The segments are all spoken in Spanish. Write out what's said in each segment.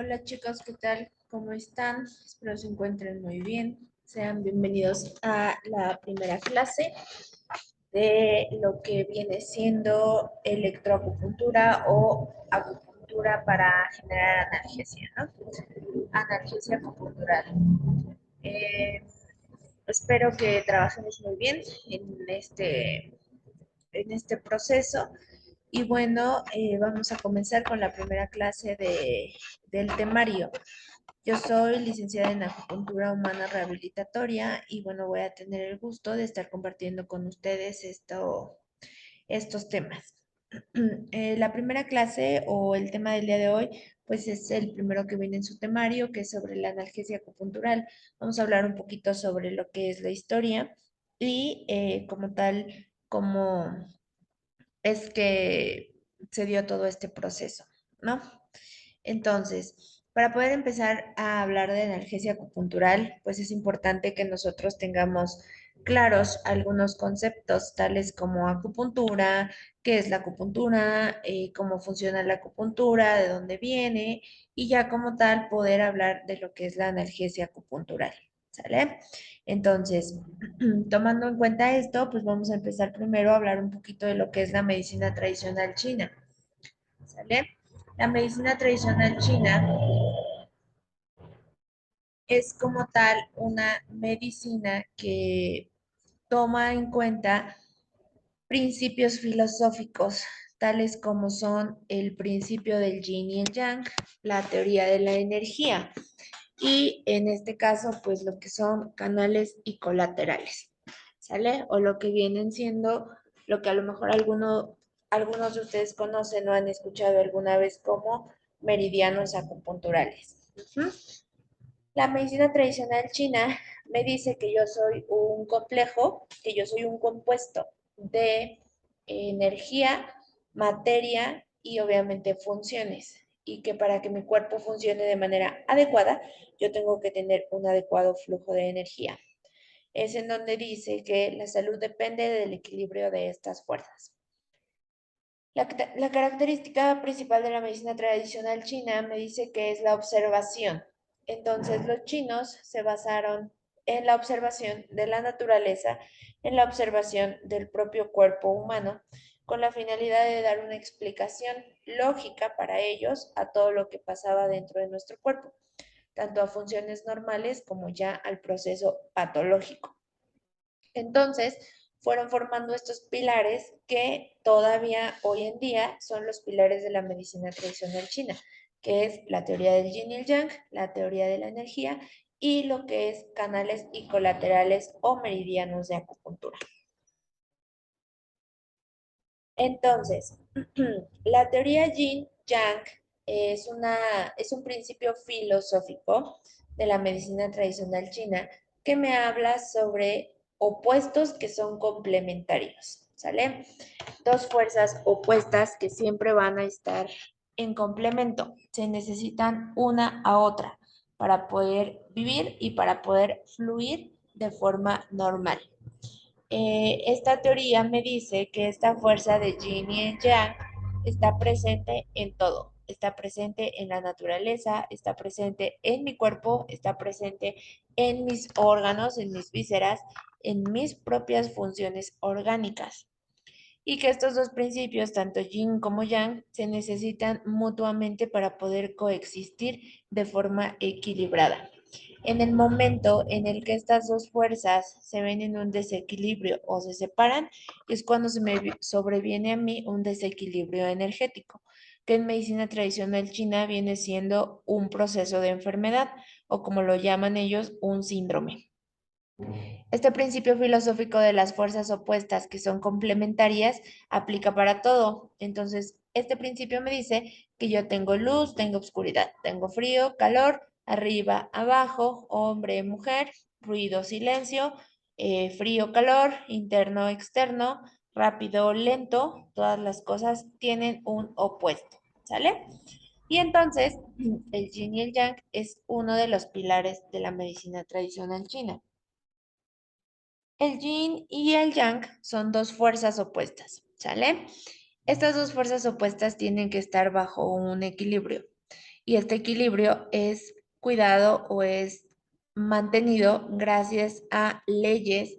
Hola chicos, ¿qué tal? ¿Cómo están? Espero se encuentren muy bien. Sean bienvenidos a la primera clase de lo que viene siendo electroacupuntura o acupuntura para generar analgesia, ¿no? Analgesia acupuntural. Eh, Espero que trabajemos muy bien en este proceso. Y bueno, vamos a comenzar con la primera clase del temario. Yo soy licenciada en acupuntura humana rehabilitatoria y bueno, voy a tener el gusto de estar compartiendo con ustedes estos temas. La primera clase o el tema del día de hoy, pues es el primero que viene en su temario, que es sobre la analgesia acupuntural. Vamos a hablar un poquito sobre lo que es la historia y como tal, cómo es que se dio todo este proceso, ¿no? Entonces, para poder empezar a hablar de analgesia acupuntural, pues es importante que nosotros tengamos claros algunos conceptos, tales como acupuntura, qué es la acupuntura, cómo funciona la acupuntura, de dónde viene, y ya como tal poder hablar de lo que es la analgesia acupuntural. ¿Sale? Entonces, tomando en cuenta esto, pues vamos a empezar primero a hablar un poquito de lo que es la medicina tradicional china. ¿Sale? La medicina tradicional china es como tal una medicina que toma en cuenta principios filosóficos, tales como son el principio del yin y el yang, la teoría de la energía y en este caso, pues lo que son canales y colaterales, ¿sale? O lo que vienen siendo lo que a lo mejor algunos de ustedes conocen o han escuchado alguna vez como meridianos acupunturales. Ujú. La medicina tradicional china me dice que yo soy un complejo, que yo soy un compuesto de energía, materia y obviamente funciones. Y que para que mi cuerpo funcione de manera adecuada, yo tengo que tener un adecuado flujo de energía. Es en donde dice que la salud depende del equilibrio de estas fuerzas. La característica principal de la medicina tradicional china me dice que es la observación. Entonces los chinos se basaron en la observación de la naturaleza, en la observación del propio cuerpo humano, con la finalidad de dar una explicación lógica para ellos a todo lo que pasaba dentro de nuestro cuerpo, tanto a funciones normales como ya al proceso patológico. Entonces, fueron formando estos pilares que todavía hoy en día son los pilares de la medicina tradicional china, que es la teoría del yin y el yang, la teoría de la energía y lo que es canales y colaterales o meridianos de acupuntura. Entonces, la teoría yin-yang es un principio filosófico de la medicina tradicional china que me habla sobre opuestos que son complementarios, ¿sale? Dos fuerzas opuestas que siempre van a estar en complemento, se necesitan una a otra para poder vivir y para poder fluir de forma normal. Esta teoría me dice que esta fuerza de yin y el yang está presente en todo, está presente en la naturaleza, está presente en mi cuerpo, está presente en mis órganos, en mis vísceras, en mis propias funciones orgánicas. Y que estos dos principios, tanto yin como yang, se necesitan mutuamente para poder coexistir de forma equilibrada. En el momento en el que estas dos fuerzas se ven en un desequilibrio o se separan, es cuando se me sobreviene a mí un desequilibrio energético, que en medicina tradicional china viene siendo un proceso de enfermedad o como lo llaman ellos, un síndrome. Este principio filosófico de las fuerzas opuestas que son complementarias aplica para todo. Entonces, este principio me dice que yo tengo luz, tengo oscuridad, tengo frío, calor, arriba, abajo, hombre, mujer, ruido, silencio, frío, calor, interno, externo, rápido, lento. Todas las cosas tienen un opuesto. ¿Sale? Y entonces, el yin y el yang es uno de los pilares de la medicina tradicional china. El yin y el yang son dos fuerzas opuestas, ¿sale? Estas dos fuerzas opuestas tienen que estar bajo un equilibrio. Y este equilibrio es cuidado o es mantenido gracias a leyes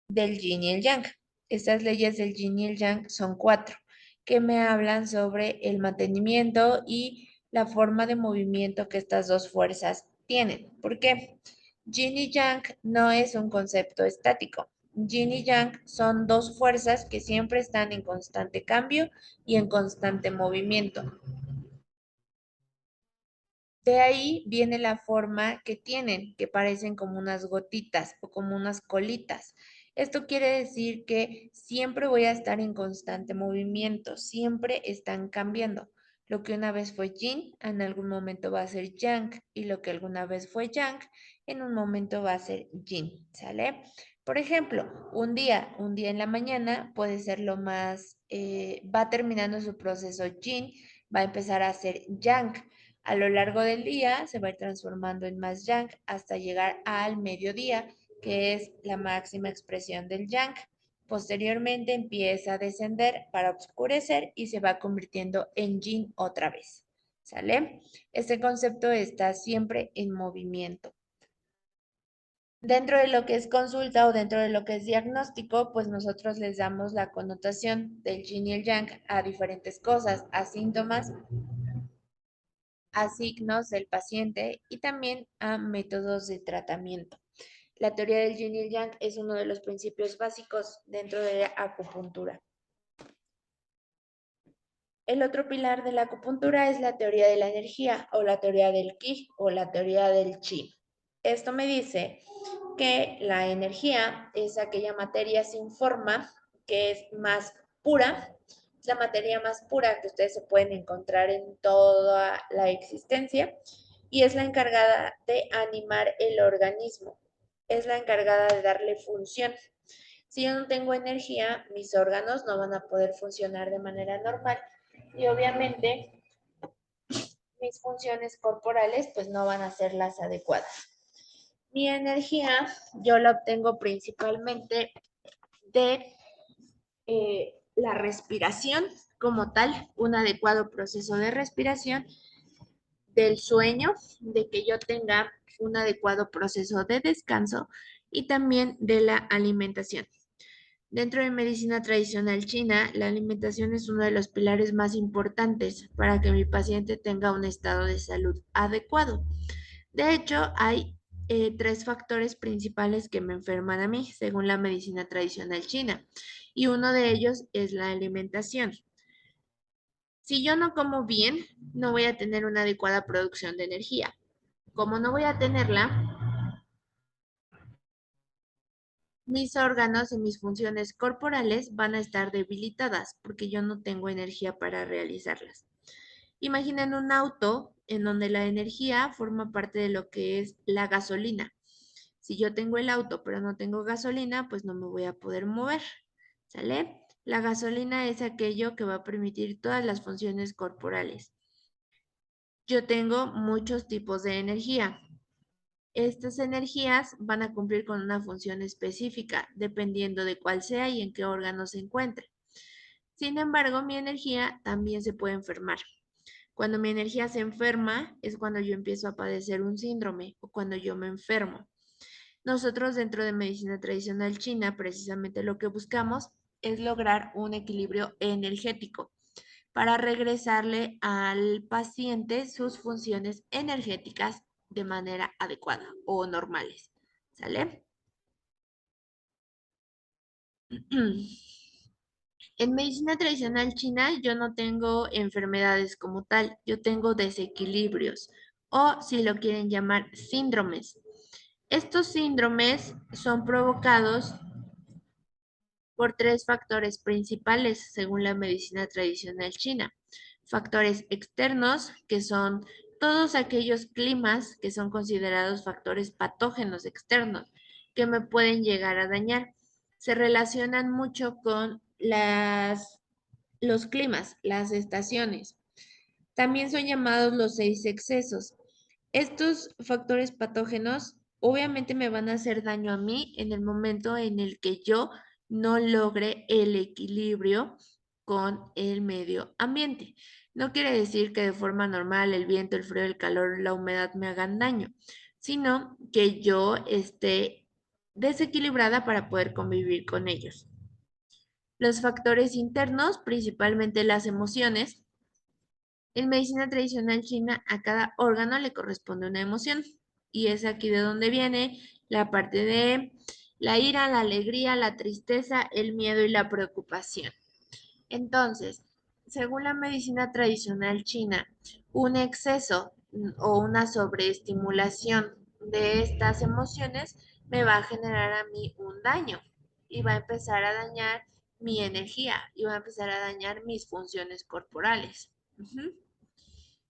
del yin y el yang. Estas leyes del yin y el yang son cuatro, que me hablan sobre el mantenimiento y la forma de movimiento que estas dos fuerzas tienen. ¿Por qué? Yin y yang no es un concepto estático. Yin y yang son dos fuerzas que siempre están en constante cambio y en constante movimiento. De ahí viene la forma que tienen, que parecen como unas gotitas o como unas colitas. Esto quiere decir que siempre voy a estar en constante movimiento, siempre están cambiando. Lo que una vez fue yin, en algún momento va a ser yang, y lo que alguna vez fue yang, en un momento va a ser yin, ¿sale? Por ejemplo, un día en la mañana puede ser lo más, va terminando su proceso yin, va a empezar a ser yang. A lo largo del día se va a ir transformando en más yang hasta llegar al mediodía, que es la máxima expresión del yang. Posteriormente empieza a descender para oscurecer y se va convirtiendo en yin otra vez. ¿Sale? Este concepto está siempre en movimiento. Dentro de lo que es consulta o dentro de lo que es diagnóstico, pues nosotros les damos la connotación del yin y el yang a diferentes cosas, a síntomas, a signos del paciente y también a métodos de tratamiento. La teoría del yin y el yang es uno de los principios básicos dentro de la acupuntura. El otro pilar de la acupuntura es la teoría de la energía o la teoría del ki o la teoría del chi. Esto me dice que la energía es aquella materia sin forma que es más pura, es la materia más pura que ustedes se pueden encontrar en toda la existencia y es la encargada de animar el organismo, es la encargada de darle función. Si yo no tengo energía, mis órganos no van a poder funcionar de manera normal y obviamente mis funciones corporales pues no van a ser las adecuadas. Mi energía yo la obtengo principalmente de la respiración como tal, un adecuado proceso de respiración, del sueño, de que yo tenga un adecuado proceso de descanso y también de la alimentación. Dentro de medicina tradicional china, la alimentación es uno de los pilares más importantes para que mi paciente tenga un estado de salud adecuado. De hecho, hay tres factores principales que me enferman a mí, según la medicina tradicional china, y uno de ellos es la alimentación. Si yo no como bien, no voy a tener una adecuada producción de energía. Como no voy a tenerla, mis órganos y mis funciones corporales van a estar debilitadas porque yo no tengo energía para realizarlas. Imaginen un auto en donde la energía forma parte de lo que es la gasolina. Si yo tengo el auto pero no tengo gasolina, pues no me voy a poder mover, ¿sale? La gasolina es aquello que va a permitir todas las funciones corporales. Yo tengo muchos tipos de energía. Estas energías van a cumplir con una función específica, dependiendo de cuál sea y en qué órgano se encuentre. Sin embargo, mi energía también se puede enfermar. Cuando mi energía se enferma es cuando yo empiezo a padecer un síndrome o cuando yo me enfermo. Nosotros dentro de medicina tradicional china, precisamente lo que buscamos es lograr un equilibrio energético para regresarle al paciente sus funciones energéticas de manera adecuada o normales. ¿Sale? En medicina tradicional china yo no tengo enfermedades como tal, yo tengo desequilibrios o si lo quieren llamar síndromes. Estos síndromes son provocados por tres factores principales según la medicina tradicional china. Factores externos, que son todos aquellos climas que son considerados factores patógenos externos que me pueden llegar a dañar. Se relacionan mucho con los climas, las estaciones. También son llamados los seis excesos. Estos factores patógenos obviamente me van a hacer daño a mí en el momento en el que yo no logre el equilibrio con el medio ambiente. No quiere decir que de forma normal el viento, el frío, el calor, la humedad me hagan daño, sino que yo esté desequilibrada para poder convivir con ellos. Los factores internos, principalmente las emociones. En medicina tradicional china, a cada órgano le corresponde una emoción. Y es aquí de donde viene la parte de la ira, la alegría, la tristeza, el miedo y la preocupación. Entonces, según la medicina tradicional china, un exceso o una sobreestimulación de estas emociones me va a generar a mí un daño y va a empezar a dañar mi energía y va a empezar a dañar mis funciones corporales. Ujú.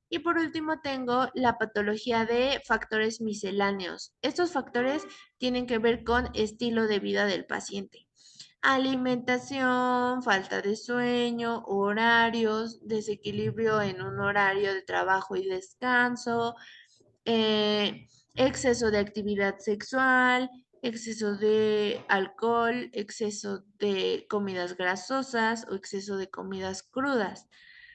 Y por último tengo la patología de factores misceláneos. Estos factores tienen que ver con estilo de vida del paciente. Alimentación, falta de sueño, horarios, desequilibrio en un horario de trabajo y descanso, exceso de actividad sexual, exceso de alcohol, exceso de comidas grasosas o exceso de comidas crudas.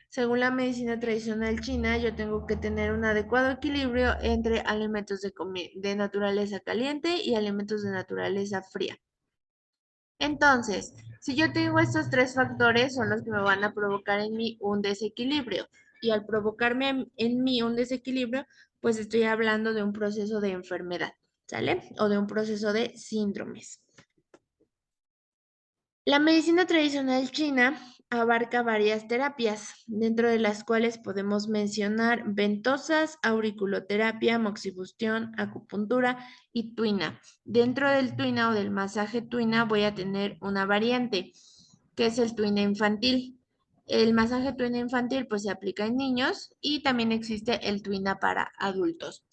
Según la medicina tradicional china, yo tengo que tener un adecuado equilibrio entre alimentos de naturaleza caliente y alimentos de naturaleza fría. Entonces, si yo tengo estos tres factores, son los que me van a provocar en mí un desequilibrio. Y al provocarme en mí un desequilibrio, pues estoy hablando de un proceso de enfermedad, ¿sale? O de un proceso de síndromes. La medicina tradicional china abarca varias terapias, dentro de las cuales podemos mencionar ventosas, auriculoterapia, moxibustión, acupuntura y tuina. Dentro del tuina o del masaje tuina voy a tener una variante, que es el tuina infantil. El masaje tuina infantil pues se aplica en niños y también existe el tuina para adultos.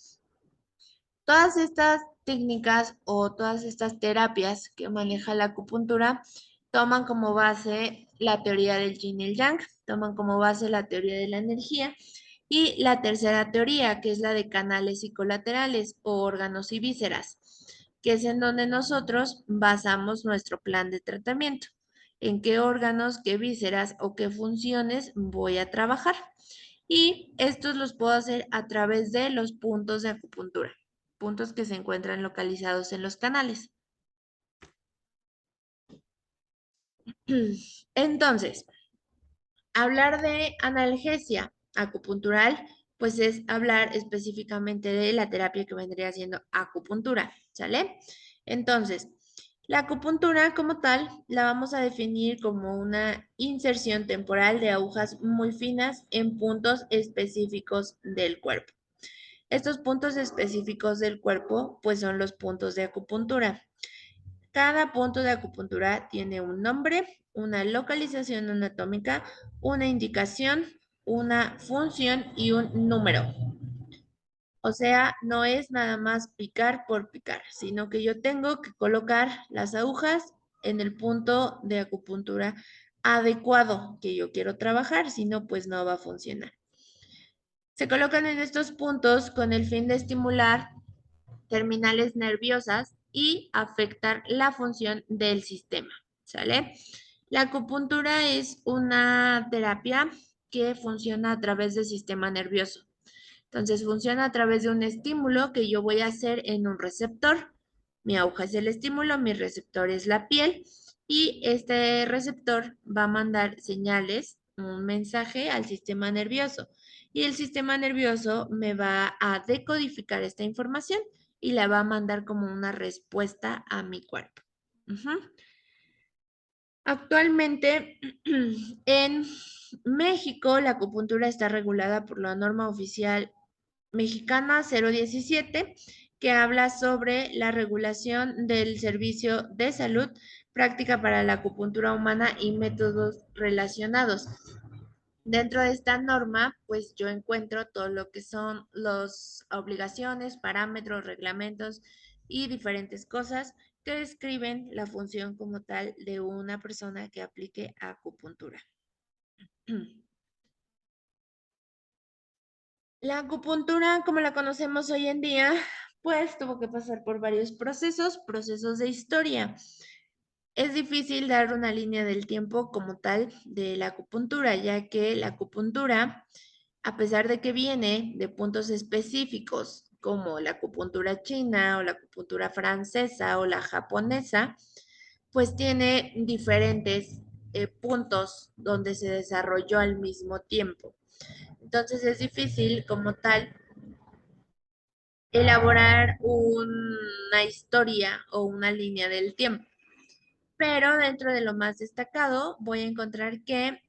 Todas estas técnicas o todas estas terapias que maneja la acupuntura toman como base la teoría del yin y el yang, toman como base la teoría de la energía y la tercera teoría, que es la de canales psicolaterales o órganos y vísceras, que es en donde nosotros basamos nuestro plan de tratamiento, en qué órganos, qué vísceras o qué funciones voy a trabajar. Y estos los puedo hacer a través de los puntos de acupuntura, puntos que se encuentran localizados en los canales. Entonces, hablar de analgesia acupuntural, pues es hablar específicamente de la terapia que vendría siendo acupuntura, ¿sale? Entonces, la acupuntura como tal la vamos a definir como una inserción temporal de agujas muy finas en puntos específicos del cuerpo. Estos puntos específicos del cuerpo, pues son los puntos de acupuntura. Cada punto de acupuntura tiene un nombre, una localización anatómica, una indicación, una función y un número. O sea, no es nada más picar por picar, sino que yo tengo que colocar las agujas en el punto de acupuntura adecuado que yo quiero trabajar, si no, pues no va a funcionar. Se colocan en estos puntos con el fin de estimular terminales nerviosas y afectar la función del sistema, ¿sale? La acupuntura es una terapia que funciona a través del sistema nervioso. Entonces funciona a través de un estímulo que yo voy a hacer en un receptor. Mi aguja es el estímulo, mi receptor es la piel y este receptor va a mandar señales, un mensaje al sistema nervioso y el sistema nervioso me va a decodificar esta información y la va a mandar como una respuesta a mi cuerpo. Ujú. Actualmente en México la acupuntura está regulada por la norma oficial mexicana 017 que habla sobre la regulación del servicio de salud, práctica para la acupuntura humana y métodos relacionados. Dentro de esta norma, pues yo encuentro todo lo que son las obligaciones, parámetros, reglamentos y diferentes cosas que describen la función como tal de una persona que aplique acupuntura. La acupuntura, como la conocemos hoy en día, pues tuvo que pasar por varios procesos, procesos de historia. Es difícil dar una línea del tiempo como tal de la acupuntura, ya que la acupuntura, a pesar de que viene de puntos específicos como la acupuntura china o la acupuntura francesa o la japonesa, pues tiene diferentes puntos donde se desarrolló al mismo tiempo. Entonces es difícil como tal elaborar una historia o una línea del tiempo. Pero dentro de lo más destacado voy a encontrar que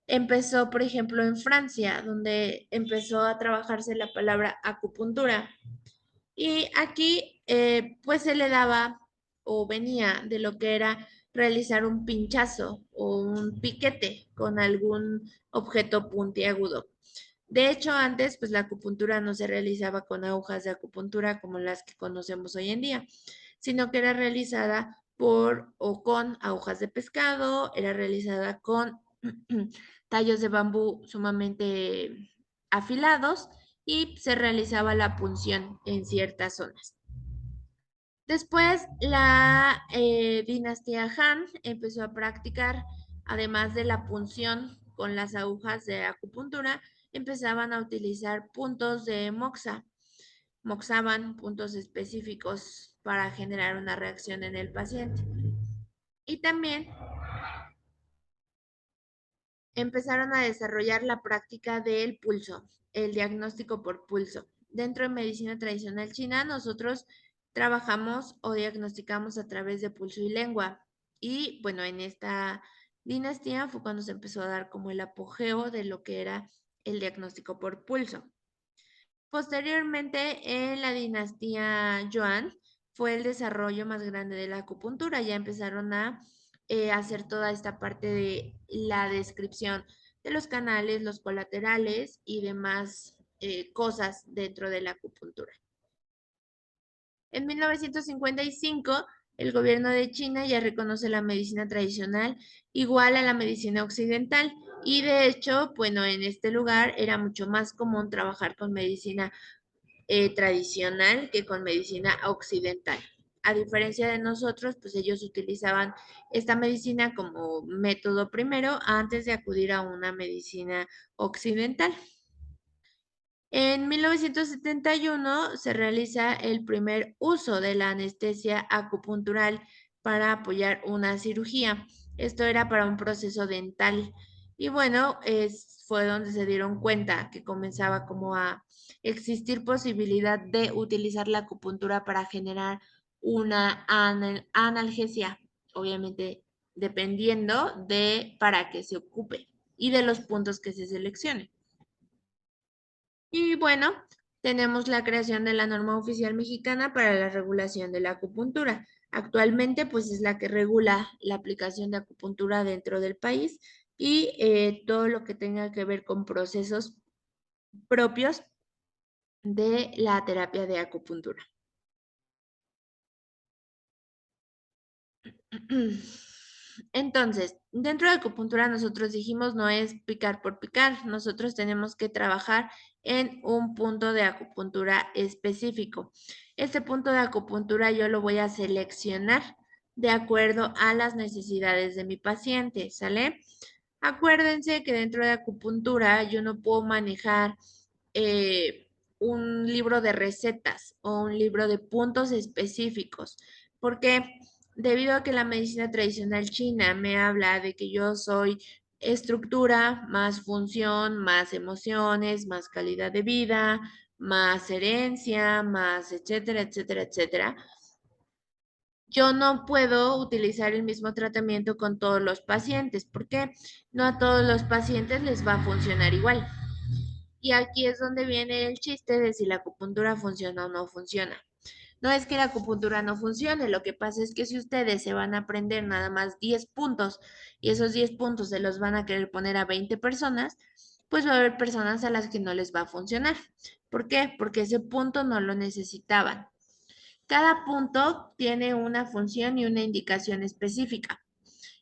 empezó, por ejemplo, en Francia, donde empezó a trabajarse la palabra acupuntura. Y aquí, pues se le daba o venía de lo que era realizar un pinchazo o un piquete con algún objeto puntiagudo. De hecho, antes, pues la acupuntura no se realizaba con agujas de acupuntura como las que conocemos hoy en día, sino que era realizada por o con agujas de pescado, era realizada con tallos de bambú sumamente afilados y se realizaba la punción en ciertas zonas. Después, la dinastía Han empezó a practicar, además de la punción con las agujas de acupuntura, empezaban a utilizar puntos de moxa. Moxaban puntos específicos para generar una reacción en el paciente. Y también empezaron a desarrollar la práctica del pulso, el diagnóstico por pulso. Dentro de medicina tradicional china, nosotros trabajamos o diagnosticamos a través de pulso y lengua. Y bueno, en esta dinastía fue cuando se empezó a dar como el apogeo de lo que era el diagnóstico por pulso. Posteriormente, en la dinastía Yuan, fue el desarrollo más grande de la acupuntura. Ya empezaron a hacer toda esta parte de la descripción de los canales, los colaterales y demás cosas dentro de la acupuntura. En 1955, el gobierno de China ya reconoce la medicina tradicional igual a la medicina occidental y de hecho, bueno, en este lugar era mucho más común trabajar con medicina tradicional que con medicina occidental. A diferencia de nosotros, pues ellos utilizaban esta medicina como método primero antes de acudir a una medicina occidental. En 1971 se realiza el primer uso de la anestesia acupuntural para apoyar una cirugía. Esto era para un proceso dental. Y bueno, fue donde se dieron cuenta que comenzaba como a existir posibilidad de utilizar la acupuntura para generar una analgesia, obviamente dependiendo de para qué se ocupe y de los puntos que se seleccionen. Y bueno, tenemos la creación de la norma oficial mexicana para la regulación de la acupuntura. Actualmente, pues es la que regula la aplicación de acupuntura dentro del país y todo lo que tenga que ver con procesos propios de la terapia de acupuntura. Entonces, dentro de acupuntura nosotros dijimos no es picar por picar, nosotros tenemos que trabajar en un punto de acupuntura específico. Este punto de acupuntura yo lo voy a seleccionar de acuerdo a las necesidades de mi paciente, ¿sale? Acuérdense que dentro de acupuntura yo no puedo manejar un libro de recetas o un libro de puntos específicos, porque debido a que la medicina tradicional china me habla de que yo soy estructura, más función, más emociones, más calidad de vida, más herencia, más etcétera, etcétera, etcétera. Yo no puedo utilizar el mismo tratamiento con todos los pacientes, porque no a todos los pacientes les va a funcionar igual. Y aquí es donde viene el chiste de si la acupuntura funciona o no funciona. No es que la acupuntura no funcione, lo que pasa es que si ustedes se van a aprender nada más 10 puntos y esos 10 puntos se los van a querer poner a 20 personas, pues va a haber personas a las que no les va a funcionar. ¿Por qué? Porque ese punto no lo necesitaban. Cada punto tiene una función y una indicación específica.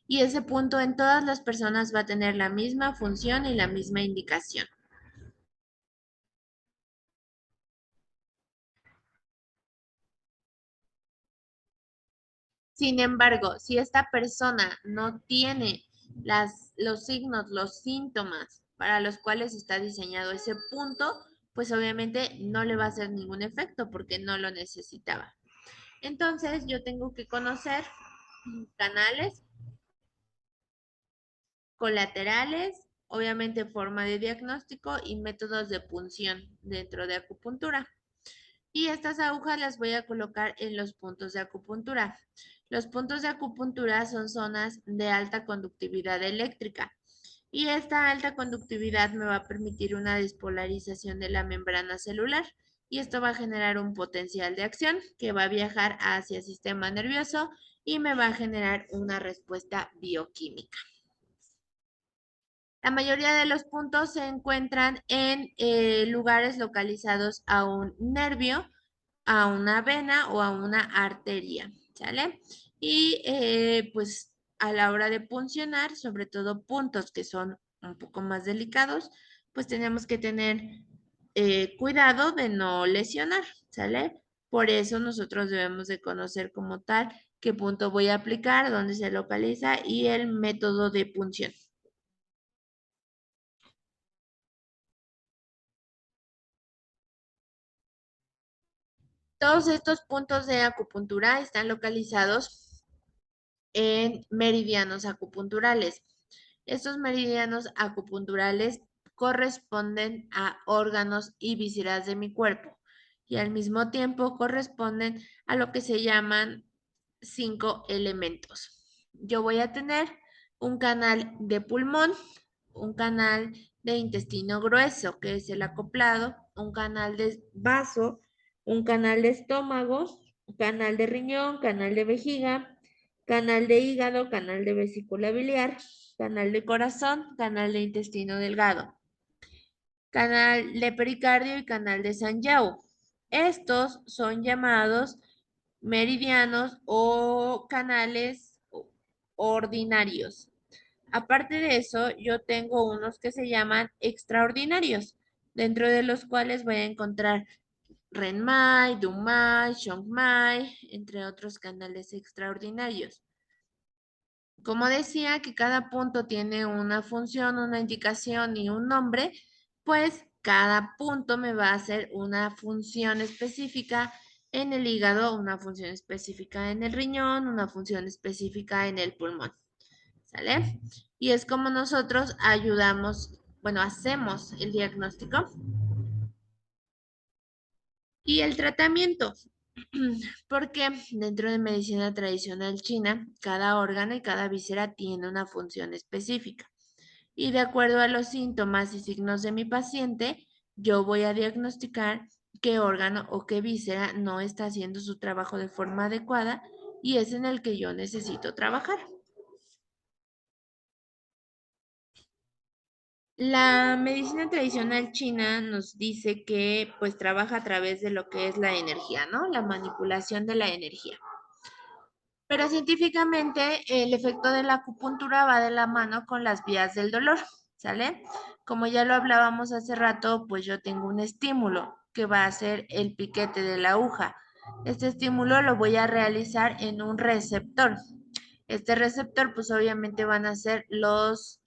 Y ese punto en todas las personas va a tener la misma función y la misma indicación. Sin embargo, si esta persona no tiene los signos, los síntomas para los cuales está diseñado ese punto, pues obviamente no le va a hacer ningún efecto porque no lo necesitaba. Entonces, yo tengo que conocer canales, colaterales, obviamente forma de diagnóstico y métodos de punción dentro de acupuntura. Y estas agujas las voy a colocar en los puntos de acupuntura. Los puntos de acupuntura son zonas de alta conductividad eléctrica y esta alta conductividad me va a permitir una despolarización de la membrana celular y esto va a generar un potencial de acción que va a viajar hacia el sistema nervioso y me va a generar una respuesta bioquímica. La mayoría de los puntos se encuentran en lugares localizados a un nervio, a una vena o a una arteria, ¿sale? Y pues a la hora de puncionar, sobre todo puntos que son un poco más delicados, pues tenemos que tener cuidado de no lesionar, ¿sale? Por eso nosotros debemos de conocer como tal qué punto voy a aplicar, dónde se localiza y el método de punción. Todos estos puntos de acupuntura están localizados en meridianos acupunturales. Estos meridianos acupunturales corresponden a órganos y vísceras de mi cuerpo y al mismo tiempo corresponden a lo que se llaman 5 elementos. Yo voy a tener un canal de pulmón, un canal de intestino grueso, que es el acoplado, un canal de vaso, un canal de estómago, un canal de riñón, canal de vejiga, canal de hígado, canal de vesícula biliar, canal de corazón, canal de intestino delgado, canal de pericardio y canal de Sanjiao. Estos son llamados meridianos o canales ordinarios. Aparte de eso, yo tengo unos que se llaman extraordinarios, dentro de los cuales voy a encontrar Renmai, Dumai, Chongmai, entre otros canales extraordinarios. Como decía que cada punto tiene una función, una indicación y un nombre, pues cada punto me va a hacer una función específica en el hígado, una función específica en el riñón, una función específica en el pulmón. ¿Sale? Y es como nosotros ayudamos, bueno, hacemos el diagnóstico y el tratamiento. Porque dentro de medicina tradicional china, cada órgano y cada víscera tiene una función específica. Y de acuerdo a los síntomas y signos de mi paciente, yo voy a diagnosticar qué órgano o qué víscera no está haciendo su trabajo de forma adecuada y es en el que yo necesito trabajar. La medicina tradicional china nos dice que pues trabaja a través de lo que es la energía, ¿no? La manipulación de la energía. Pero científicamente el efecto de la acupuntura va de la mano con las vías del dolor, ¿sale? Como ya lo hablábamos hace rato, pues yo tengo un estímulo que va a ser el piquete de la aguja. Este estímulo lo voy a realizar en un receptor. Este receptor, pues obviamente van a ser los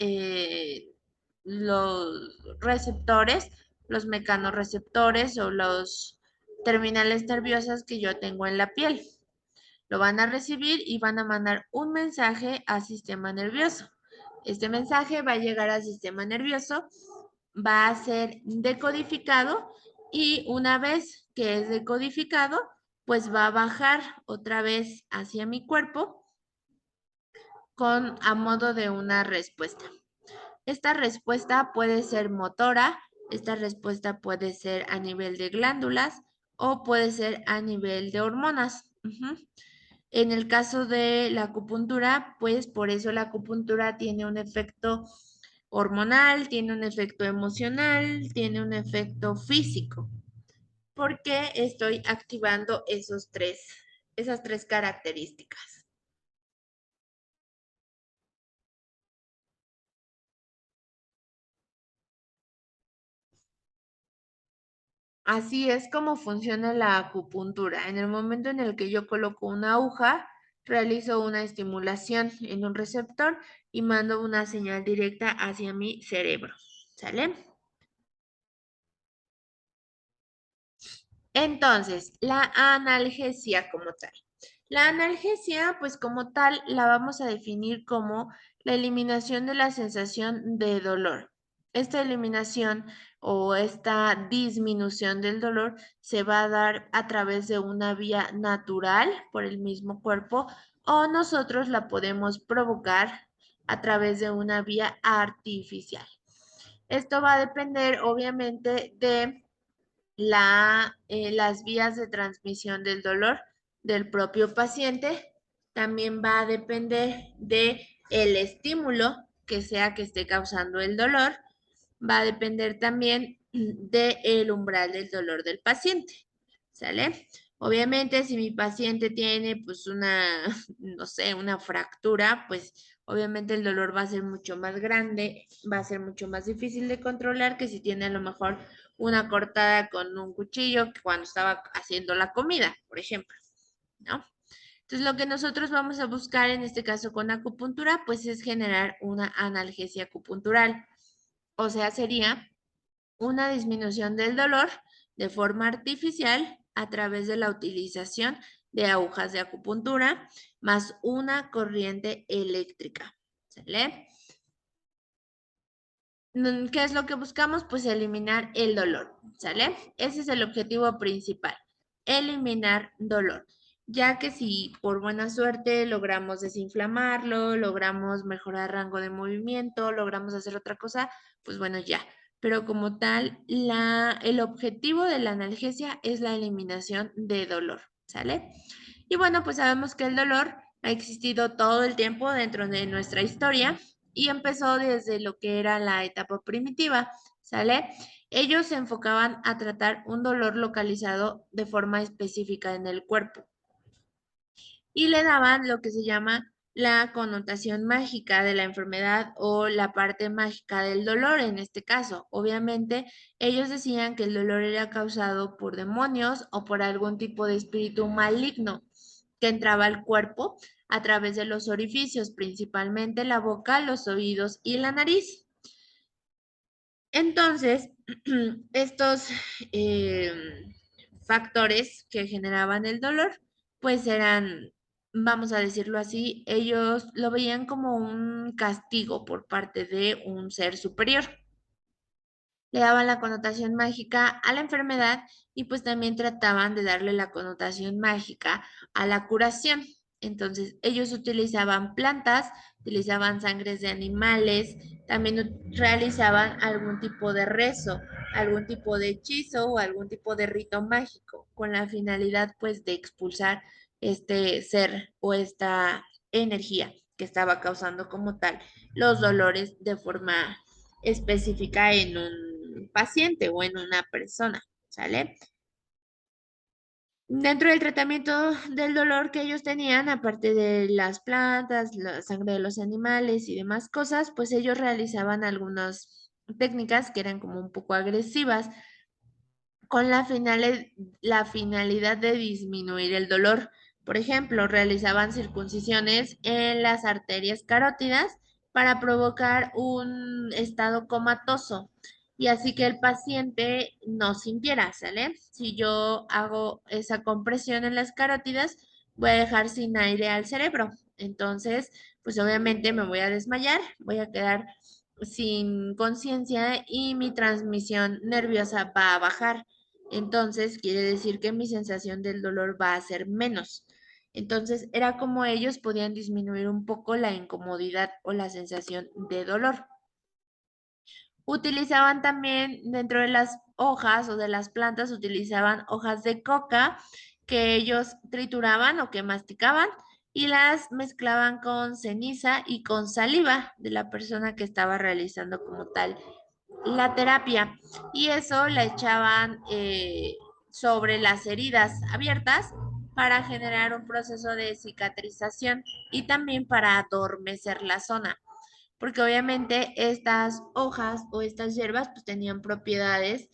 receptores, los mecanorreceptores o los terminales nerviosas que yo tengo en la piel. Lo van a recibir y van a mandar un mensaje al sistema nervioso. Este mensaje va a llegar al sistema nervioso, va a ser decodificado y una vez que es decodificado, pues va a bajar otra vez hacia mi cuerpo con a modo de una respuesta. Esta respuesta puede ser motora, esta respuesta puede ser a nivel de glándulas o puede ser a nivel de hormonas. En el caso de la acupuntura, pues por eso la acupuntura tiene un efecto hormonal, tiene un efecto emocional, tiene un efecto físico, porque estoy activando esas tres características. Así es como funciona la acupuntura. En el momento en el que yo coloco una aguja, realizo una estimulación en un receptor y mando una señal directa hacia mi cerebro, ¿sale? Entonces, la analgesia como tal. La analgesia, pues como tal, la vamos a definir como la eliminación de la sensación de dolor. Esta eliminación o esta disminución del dolor se va a dar a través de una vía natural por el mismo cuerpo o nosotros la podemos provocar a través de una vía artificial. Esto va a depender, obviamente, de las vías de transmisión del dolor del propio paciente. También va a depender de el estímulo que sea que esté causando el dolor. Va a depender también del umbral del dolor del paciente. ¿Sale? Obviamente, si mi paciente tiene pues una, no sé, una fractura, pues obviamente el dolor va a ser mucho más grande, va a ser mucho más difícil de controlar que si tiene a lo mejor una cortada con un cuchillo cuando estaba haciendo la comida, por ejemplo, ¿no? Entonces, lo que nosotros vamos a buscar en este caso con acupuntura, pues es generar una analgesia acupuntural. O sea, sería una disminución del dolor de forma artificial a través de la utilización de agujas de acupuntura más una corriente eléctrica. ¿Sale? ¿Qué es lo que buscamos? Pues eliminar el dolor, ¿sale? Ese es el objetivo principal, eliminar dolor, ya que si por buena suerte logramos desinflamarlo, logramos mejorar rango de movimiento, logramos hacer otra cosa, pues bueno, ya. Pero como tal, el objetivo de la analgesia es la eliminación de dolor, ¿sale? Y bueno, pues sabemos que el dolor ha existido todo el tiempo dentro de nuestra historia y empezó desde lo que era la etapa primitiva, ¿sale? Ellos se enfocaban a tratar un dolor localizado de forma específica en el cuerpo y le daban lo que se llama la connotación mágica de la enfermedad o la parte mágica del dolor en este caso. Obviamente, ellos decían que el dolor era causado por demonios o por algún tipo de espíritu maligno que entraba al cuerpo a través de los orificios, principalmente la boca, los oídos y la nariz. Entonces, estos eh, factores que generaban el dolor, pues eran, vamos a decirlo así, ellos lo veían como un castigo por parte de un ser superior. Le daban la connotación mágica a la enfermedad y pues también trataban de darle la connotación mágica a la curación. Entonces, ellos utilizaban plantas, utilizaban sangres de animales, también realizaban algún tipo de rezo, algún tipo de hechizo o algún tipo de rito mágico, con la finalidad pues de expulsar este ser o esta energía que estaba causando como tal los dolores de forma específica en un paciente o en una persona, ¿sale? Dentro del tratamiento del dolor que ellos tenían, aparte de las plantas, la sangre de los animales y demás cosas, pues ellos realizaban algunas técnicas que eran como un poco agresivas con la finalidad de disminuir el dolor. Por ejemplo, realizaban circuncisiones en las arterias carótidas para provocar un estado comatoso y así que el paciente no sintiera, ¿sale? Si yo hago esa compresión en las carótidas, voy a dejar sin aire al cerebro. Entonces, pues obviamente me voy a desmayar, voy a quedar sin conciencia y mi transmisión nerviosa va a bajar. Entonces, quiere decir que mi sensación del dolor va a ser menos. Entonces, era como ellos podían disminuir un poco la incomodidad o la sensación de dolor. Utilizaban también dentro de las hojas o de las plantas, utilizaban hojas de coca que ellos trituraban o que masticaban y las mezclaban con ceniza y con saliva de la persona que estaba realizando como tal la terapia y eso la echaban sobre las heridas abiertas para generar un proceso de cicatrización y también para adormecer la zona, porque obviamente estas hojas o estas hierbas pues tenían propiedades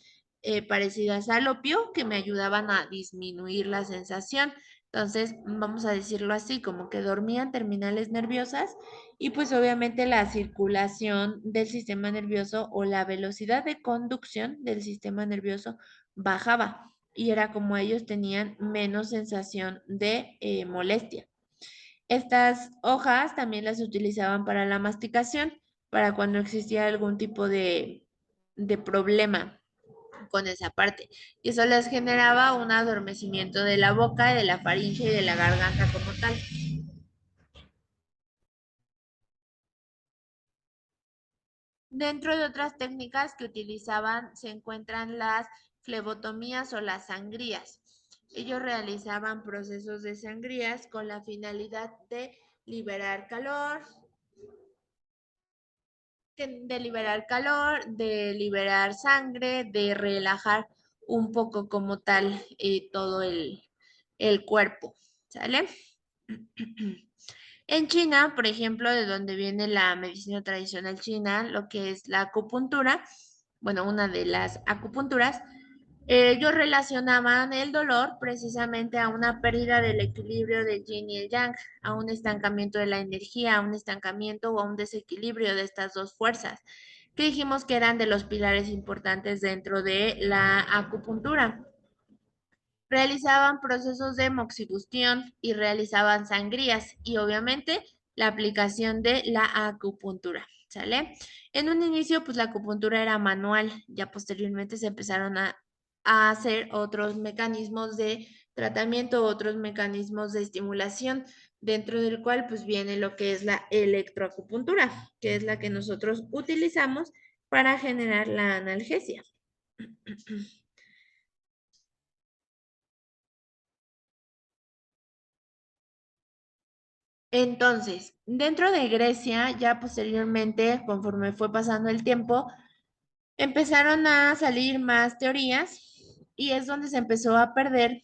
parecidas al opio que me ayudaban a disminuir la sensación, Entonces, vamos a decirlo así, como que dormían terminales nerviosas y pues obviamente la circulación del sistema nervioso o la velocidad de conducción del sistema nervioso bajaba y era como ellos tenían menos sensación de molestia. Estas hojas también las utilizaban para la masticación, para cuando existía algún tipo de problema con esa parte. Y eso les generaba un adormecimiento de la boca, de la faringe y de la garganta como tal. Dentro de otras técnicas que utilizaban se encuentran las flebotomías o las sangrías. Ellos realizaban procesos de sangrías con la finalidad de liberar calor, de liberar sangre, de relajar un poco como tal todo el cuerpo, ¿sale? En China, por ejemplo, de donde viene la medicina tradicional china, lo que es la acupuntura, bueno, una de las acupunturas, ellos relacionaban el dolor precisamente a una pérdida del equilibrio del yin y el yang, a un estancamiento de la energía, a un estancamiento o a un desequilibrio de estas dos fuerzas, que dijimos que eran de los pilares importantes dentro de la acupuntura. Realizaban procesos de moxibustión y realizaban sangrías y obviamente la aplicación de la acupuntura, ¿sale? En un inicio, pues la acupuntura era manual, ya posteriormente se empezaron a hacer otros mecanismos de tratamiento, otros mecanismos de estimulación, dentro del cual pues viene lo que es la electroacupuntura, que es la que nosotros utilizamos para generar la analgesia. Entonces, dentro de Grecia, ya posteriormente, conforme fue pasando el tiempo, empezaron a salir más teorías y es donde se empezó a perder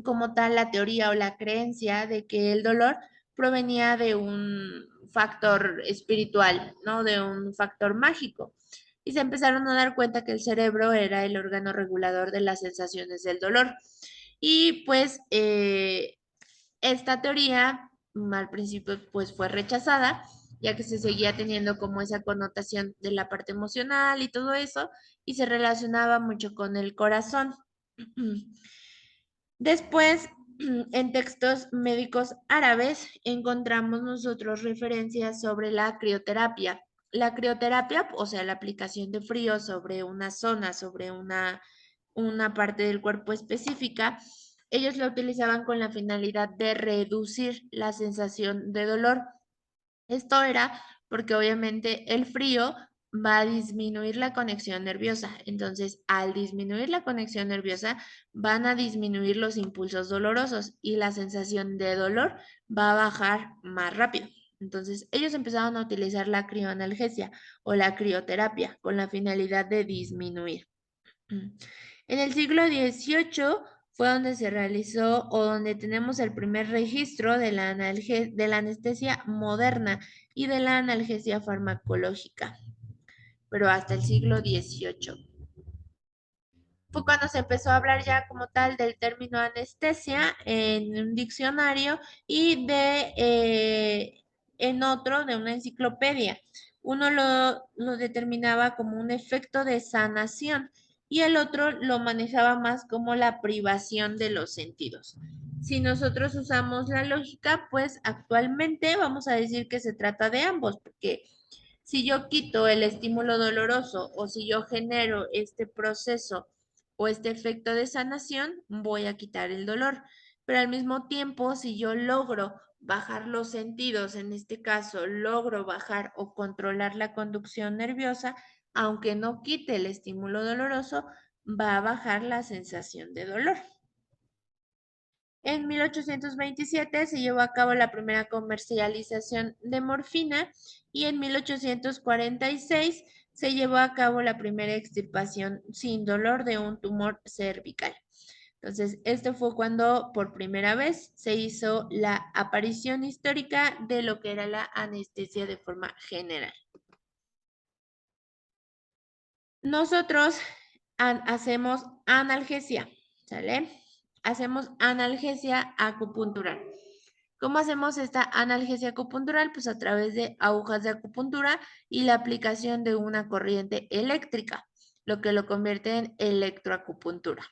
como tal la teoría o la creencia de que el dolor provenía de un factor espiritual, ¿no? De un factor mágico. Y se empezaron a dar cuenta que el cerebro era el órgano regulador de las sensaciones del dolor. Y pues esta teoría al principio pues fue rechazada, ya que se seguía teniendo como esa connotación de la parte emocional y todo eso, y se relacionaba mucho con el corazón. Después, en textos médicos árabes, encontramos nosotros referencias sobre la crioterapia. La crioterapia, o sea, la aplicación de frío sobre una zona, sobre una parte del cuerpo específica, ellos la utilizaban con la finalidad de reducir la sensación de dolor. Esto era porque obviamente el frío va a disminuir la conexión nerviosa. Entonces, al disminuir la conexión nerviosa, van a disminuir los impulsos dolorosos y la sensación de dolor va a bajar más rápido. Entonces, ellos empezaron a utilizar la crioanalgesia o la crioterapia con la finalidad de disminuir. En el siglo XVIII fue donde se realizó o donde tenemos el primer registro de de la anestesia moderna y de la analgesia farmacológica, pero hasta el siglo XVIII. Fue cuando se empezó a hablar ya como tal del término anestesia en un diccionario y en otro de una enciclopedia. Uno lo determinaba como un efecto de sanación y el otro lo manejaba más como la privación de los sentidos. Si nosotros usamos la lógica, pues actualmente vamos a decir que se trata de ambos, porque si yo quito el estímulo doloroso o si yo genero este proceso o este efecto de sanación, voy a quitar el dolor. Pero al mismo tiempo, si yo logro bajar los sentidos, en este caso, logro bajar o controlar la conducción nerviosa, aunque no quite el estímulo doloroso, va a bajar la sensación de dolor. En 1827 se llevó a cabo la primera comercialización de morfina y en 1846 se llevó a cabo la primera extirpación sin dolor de un tumor cervical. Entonces, esto fue cuando por primera vez se hizo la aparición histórica de lo que era la anestesia de forma general. Nosotros hacemos analgesia, ¿sale? hacemos analgesia acupuntural. ¿Cómo hacemos esta analgesia acupuntural? Pues a través de agujas de acupuntura y la aplicación de una corriente eléctrica, lo que lo convierte en electroacupuntura.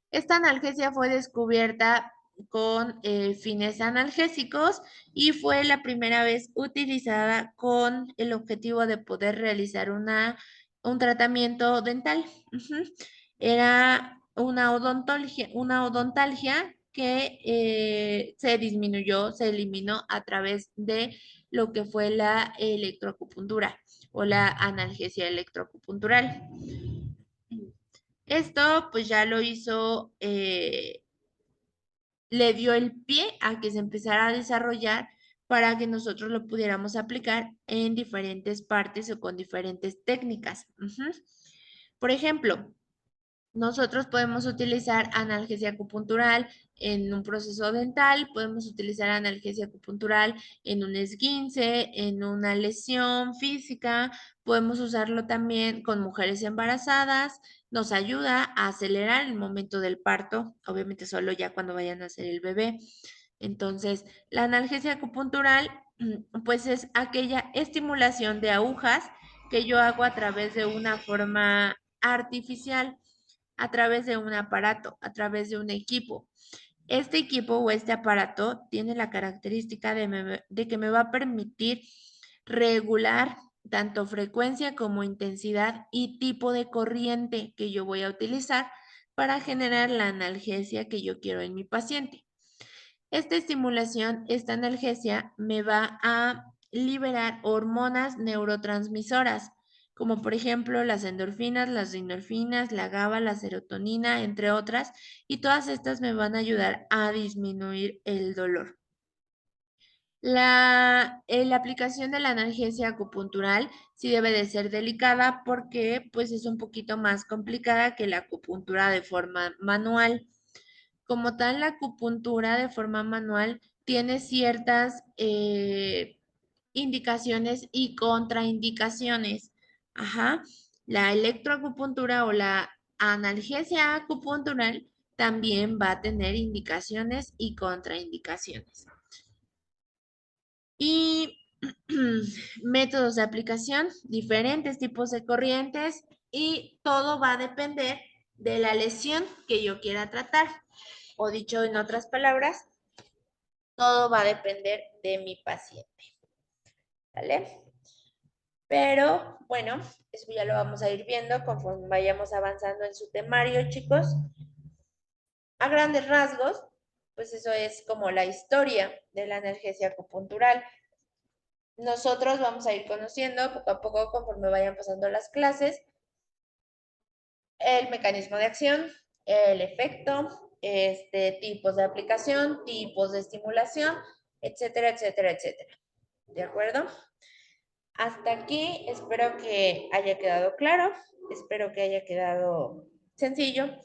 Esta analgesia fue descubierta con fines analgésicos y fue la primera vez utilizada con el objetivo de poder realizar un tratamiento dental. Era una odontalgia que se disminuyó, se eliminó a través de lo que fue la electroacupuntura o la analgesia electroacupuntural. Esto pues ya lo hizo, le dio el pie a que se empezara a desarrollar para que nosotros lo pudiéramos aplicar en diferentes partes o con diferentes técnicas. Por ejemplo, nosotros podemos utilizar analgesia acupuntural en un proceso dental, podemos utilizar analgesia acupuntural en un esguince, en una lesión física, podemos usarlo también con mujeres embarazadas, nos ayuda a acelerar el momento del parto, obviamente solo ya cuando vayan a nacer el bebé. Entonces, la analgesia acupuntural, pues es aquella estimulación de agujas que yo hago a través de una forma artificial, a través de un aparato, a través de un equipo. Este equipo o este aparato tiene la característica de que me va a permitir regular tanto frecuencia como intensidad y tipo de corriente que yo voy a utilizar para generar la analgesia que yo quiero en mi paciente. Esta estimulación, esta analgesia, me va a liberar hormonas neurotransmisoras, como por ejemplo las endorfinas, las rinorfinas, la GABA, la serotonina, entre otras, y todas estas me van a ayudar a disminuir el dolor. La aplicación de la analgesia acupuntural sí debe de ser delicada porque pues es un poquito más complicada que la acupuntura de forma manual. Como tal, la acupuntura de forma manual tiene ciertas indicaciones y contraindicaciones. Ajá. La electroacupuntura o la analgesia acupuntural también va a tener indicaciones y contraindicaciones. Y métodos de aplicación, diferentes tipos de corrientes y todo va a depender de la lesión que yo quiera tratar. O dicho en otras palabras, todo va a depender de mi paciente. ¿Vale? Pero bueno, eso ya lo vamos a ir viendo conforme vayamos avanzando en su temario, chicos. A grandes rasgos, pues eso es como la historia de la analgesia acupuntural. Nosotros vamos a ir conociendo poco a poco conforme vayan pasando las clases el mecanismo de acción, el efecto, tipos de aplicación, tipos de estimulación, etcétera, etcétera, etcétera. ¿De acuerdo? Hasta aquí espero que haya quedado claro, espero que haya quedado sencillo.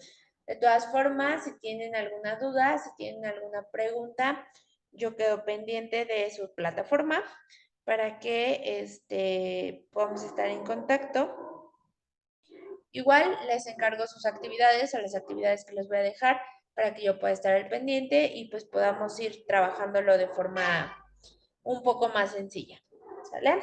De todas formas, si tienen alguna duda, si tienen alguna pregunta, yo quedo pendiente de su plataforma para que podamos estar en contacto. Igual les encargo sus actividades o las actividades que les voy a dejar para que yo pueda estar al pendiente y pues podamos ir trabajándolo de forma un poco más sencilla. ¿Sale?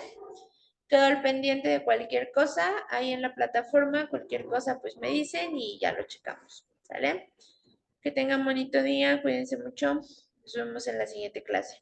Quedo al pendiente de cualquier cosa ahí en la plataforma, cualquier cosa pues me dicen y ya lo checamos. ¿Sale? Que tengan bonito día, cuídense mucho. Nos vemos en la siguiente clase.